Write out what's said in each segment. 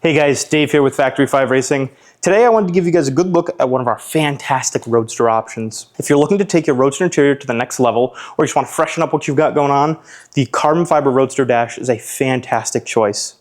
Hey guys, Dave here with Factory 5 Racing. Today I wanted to give you guys a good look at one of our fantastic Roadster options. If you're looking to take your Roadster interior to the next level, or you just want to freshen up what you've got going on, the carbon fiber Roadster dash is a fantastic choice.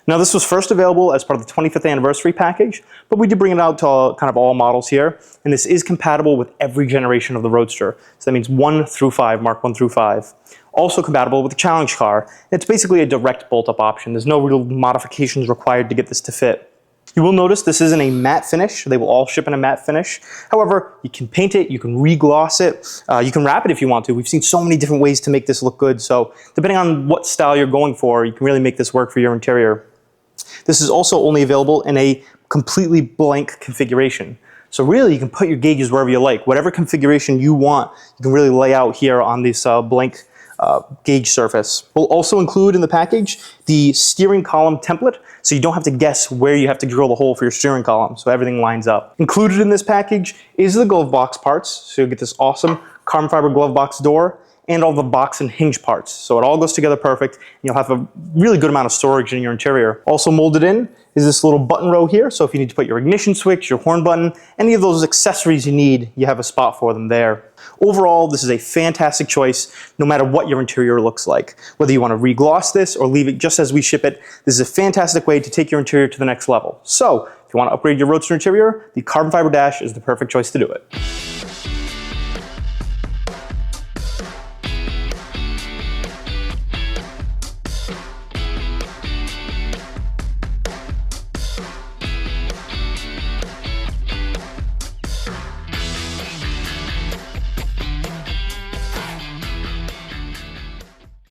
Now this was first available as part of the 25th anniversary package, but we did bring it out to kind of all models here, and this is compatible with every generation of the Roadster. So that means 1 through 5, Mark 1 through 5. Also compatible with the Challenge car. It's basically a direct bolt-up option. There's no real modifications required to get this to fit. You will notice this isn't a matte finish. They will all ship in a matte finish. However, you can paint it, you can re-gloss it, you can wrap it if you want to. We've seen so many different ways to make this look good, so depending on what style you're going for, you can really make this work for your interior. This is also only available in a completely blank configuration. So really, you can put your gauges wherever you like. Whatever configuration you want, you can really lay out here on this blank gauge surface. We'll also include in the package the steering column template, so you don't have to guess where you have to drill the hole for your steering column, so everything lines up. Included in this package is the glove box parts, so you'll get this awesome carbon fiber glove box door and all the box and hinge parts. So it all goes together perfect, and you'll have a really good amount of storage in your interior. Also molded in is this little button row here, so if you need to put your ignition switch, your horn button, any of those accessories you need, you have a spot for them there. Overall, this is a fantastic choice, no matter what your interior looks like. Whether you want to re-gloss this or leave it just as we ship it, this is a fantastic way to take your interior to the next level. So, if you want to upgrade your Roadster interior, the carbon fiber dash is the perfect choice to do it.